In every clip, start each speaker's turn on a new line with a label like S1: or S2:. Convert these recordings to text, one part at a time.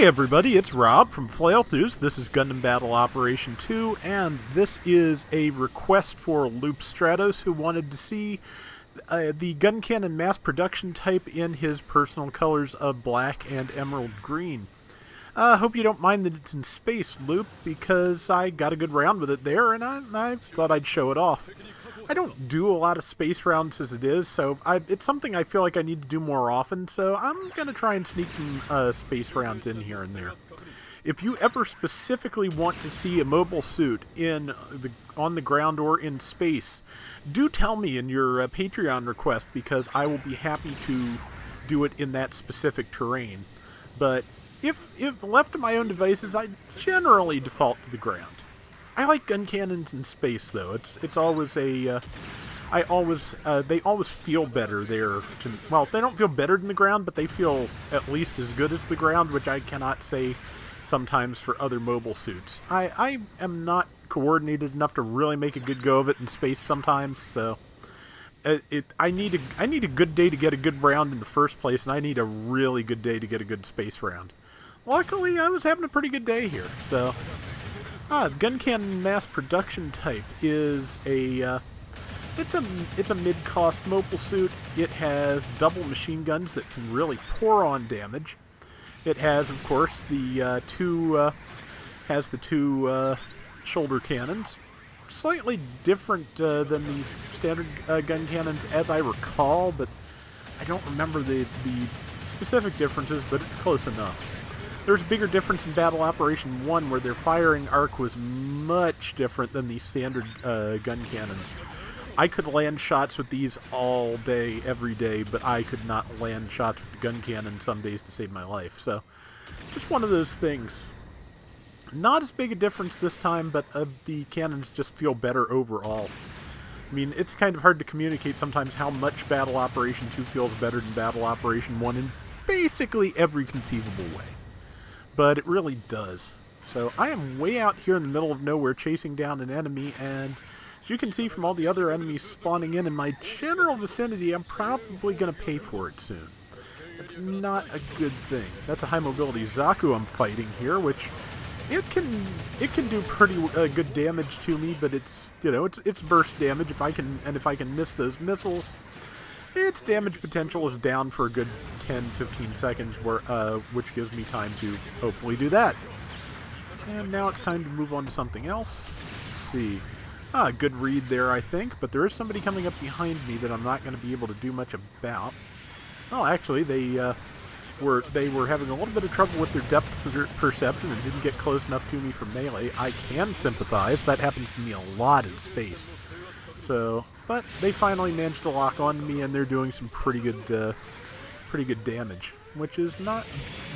S1: Hey everybody, it's Rob from Flailthroughs. This is Gundam Battle Operation 2, and this is a request for Loop Stratos, who wanted to see the Guncannon mass production type in his personal colors of black and emerald green. Hope you don't mind that it's in space, Loop, because I got a good round with it there, and I thought I'd show it off. I don't do a lot of space rounds as it is, so it's something I feel like I need to do more often, so I'm going to try and sneak some space rounds in here and there. If you ever specifically want to see a mobile suit on the ground or in space, do tell me in your Patreon request, because I will be happy to do it in that specific terrain. But if left to my own devices, I generally default to the ground. I like Guncannons in space, though. It's always a they always feel better there. Well, they don't feel better than the ground, but they feel at least as good as the ground, which I cannot say sometimes for other mobile suits. I am not coordinated enough to really make a good go of it in space sometimes, so I need a good day to get a good round in the first place, and I need a really good day to get a good space round. Luckily, I was having a pretty good day here, so. The Guncannon mass production type is it's a mid-cost mobile suit. It has double machine guns that can really pour on damage. It has, of course, the two shoulder cannons, slightly different than the standard gun cannons, as I recall, but I don't remember the specific differences, but it's close enough. There's a bigger difference in Battle Operation 1, where their firing arc was much different than the standard gun cannons. I could land shots with these all day, every day, but I could not land shots with the gun cannon some days to save my life. So, just one of those things. Not as big a difference this time, but the cannons just feel better overall. I mean, it's kind of hard to communicate sometimes how much Battle Operation 2 feels better than Battle Operation 1 in basically every conceivable way. But it really does. So I am way out here in the middle of nowhere chasing down an enemy, and as you can see from all the other enemies spawning in my general vicinity, I'm probably going to pay for it soon. That's not a good thing. That's a high mobility Zaku I'm fighting here, which it can do pretty good damage to me, but it's burst damage. If I can miss those missiles, its damage potential is down for a good 10-15 seconds, which gives me time to hopefully do that. And now it's time to move on to something else. Let's see. Good read there, I think, but there is somebody coming up behind me that I'm not going to be able to do much about. Well, actually, they were having a little bit of trouble with their depth perception and didn't get close enough to me for melee. I can sympathize. That happens to me a lot in space. So, but they finally managed to lock onto me, and they're doing some pretty good damage. Which is not.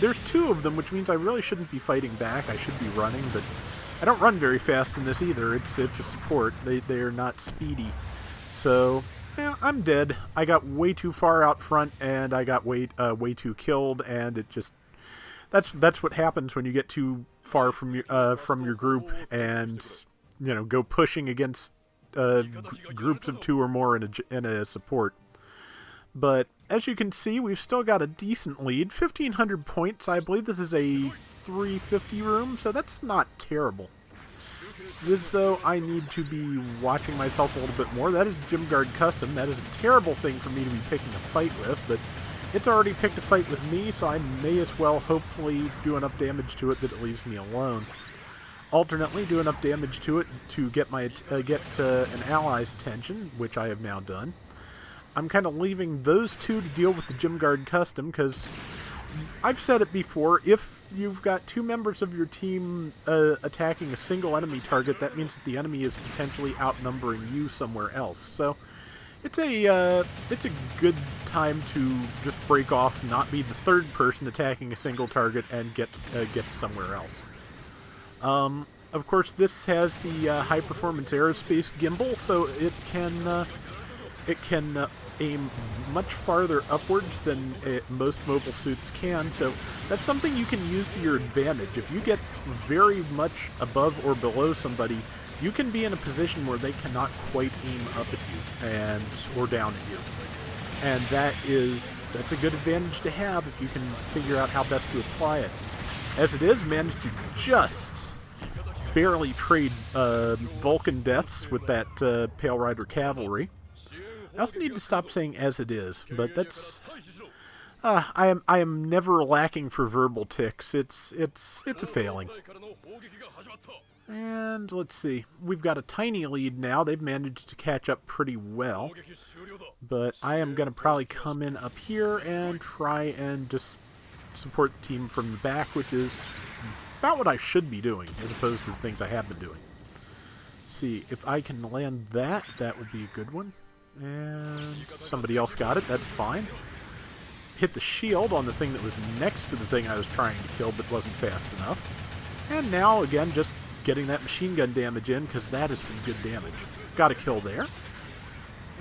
S1: There's two of them, which means I really shouldn't be fighting back. I should be running, but I don't run very fast in this either. It's a support. They are not speedy. So, yeah, I'm dead. I got way too far out front, and I got way too killed, and it just that's what happens when you get too far from your group and go pushing against groups of two or more in a support. But as you can see, we've still got a decent lead. 1,500 points. I believe this is a 350 room, so that's not terrible. It's as though I need to be watching myself a little bit more. That is Gym Guard Custom. That is a terrible thing for me to be picking a fight with, but it's already picked a fight with me, so I may as well hopefully do enough damage to it that it leaves me alone. Alternately, do enough damage to it to get an ally's attention, which I have now done. I'm kind of leaving those two to deal with the Gym Guard Custom, because I've said it before, if you've got two members of your team attacking a single enemy target, that means that the enemy is potentially outnumbering you somewhere else. So it's a good time to just break off, not be the third person attacking a single target, and get somewhere else. Of course, this has the high-performance aerospace gimbal, so it can aim much farther upwards than most mobile suits can, so that's something you can use to your advantage. If you get very much above or below somebody, you can be in a position where they cannot quite aim up at you or down at you. And that's a good advantage to have if you can figure out how best to apply it. As it is, managed to just barely trade Vulcan deaths with that Pale Rider Cavalry. I also need to stop saying as it is, but that's... I am never lacking for verbal tics. It's a failing. And let's see. We've got a tiny lead now. They've managed to catch up pretty well. But I am going to probably come in up here and try and just support the team from the back, which is about what I should be doing, as opposed to the things I have been doing. See, if I can land that, that would be a good one. And somebody else got it. That's fine. Hit the shield on the thing that was next to the thing I was trying to kill, but wasn't fast enough. And now, again, just getting that machine gun damage in, because that is some good damage. Got a kill there.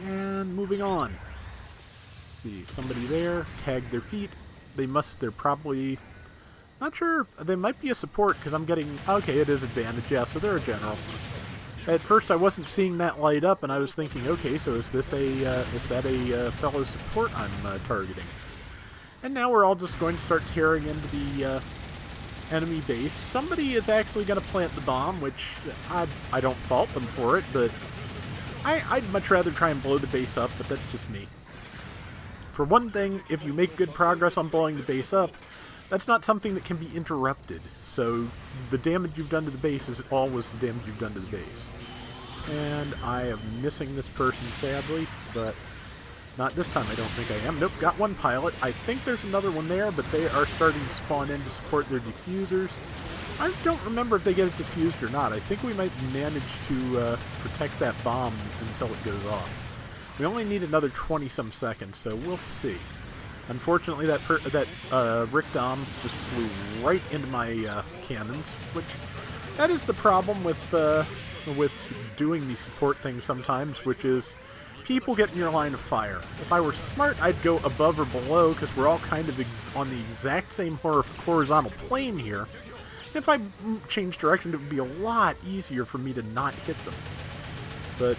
S1: And moving on. Let's see, somebody there, tagged their feet. They're probably, not sure, they might be a support, because I'm getting, okay, it is advantage, yeah, so they're a general. At first I wasn't seeing that light up, and I was thinking, okay, so is that a fellow support I'm targeting? And now we're all just going to start tearing into the enemy base. Somebody is actually going to plant the bomb, which I don't fault them for it, but I'd much rather try and blow the base up, but that's just me. For one thing, if you make good progress on blowing the base up, that's not something that can be interrupted. So the damage you've done to the base is always the damage you've done to the base. And I am missing this person, sadly, but not this time, I don't think I am. Nope, got one pilot. I think there's another one there, but they are starting to spawn in to support their diffusers. I don't remember if they get it diffused or not. I think we might manage to protect that bomb until it goes off. We only need another 20-some seconds, so we'll see. Unfortunately, that Rick Dom just flew right into my cannons, which that is the problem with doing these support things sometimes, which is people get in your line of fire. If I were smart, I'd go above or below, because we're all kind of on the exact same horizontal plane here. If I change direction, it would be a lot easier for me to not hit them. But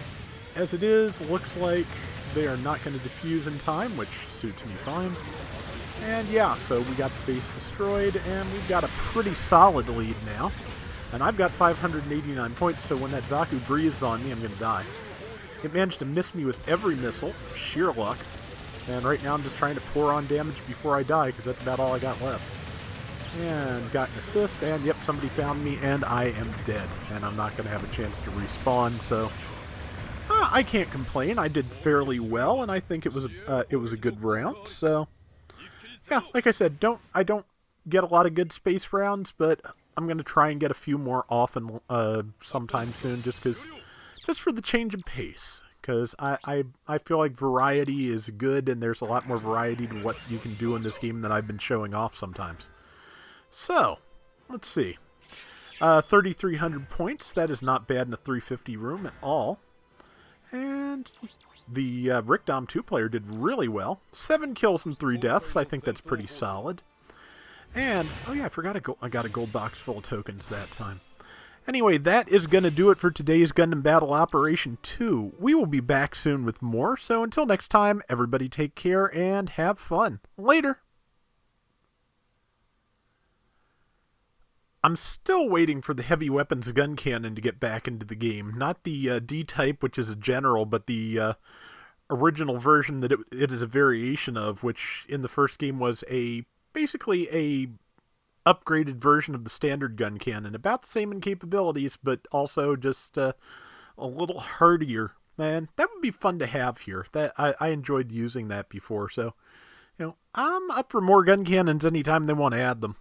S1: as it is, looks like they are not going to defuse in time, which suits me fine. And yeah, so we got the base destroyed, and we've got a pretty solid lead now. And I've got 589 points, so when that Zaku breathes on me, I'm going to die. It managed to miss me with every missile, sheer luck. And right now I'm just trying to pour on damage before I die, because that's about all I got left. And got an assist, and yep, somebody found me, and I am dead. And I'm not going to have a chance to respawn, so I can't complain. I did fairly well, and I think it was a good round. So yeah, like I said, I don't get a lot of good space rounds, but I'm going to try and get a few more often sometime soon, just for the change of pace. Because I feel like variety is good, and there's a lot more variety to what you can do in this game than I've been showing off sometimes. So, let's see. 3,300 points. That is not bad in a 350 room at all. And the Rick Dom 2 player did really well. 7 kills and 3 deaths. I think that's pretty solid. And, oh yeah, I got a gold box full of tokens that time. Anyway, that is going to do it for today's Gundam Battle Operation 2. We will be back soon with more, so until next time, everybody take care and have fun. Later! I'm still waiting for the heavy weapons Guncannon to get back into the game. Not the D-type, which is a general, but the original version that it is a variation of, which in the first game was basically a upgraded version of the standard Guncannon. About the same in capabilities, but also just a little hardier. And that would be fun to have here. I enjoyed using that before, so I'm up for more Guncannons anytime they want to add them.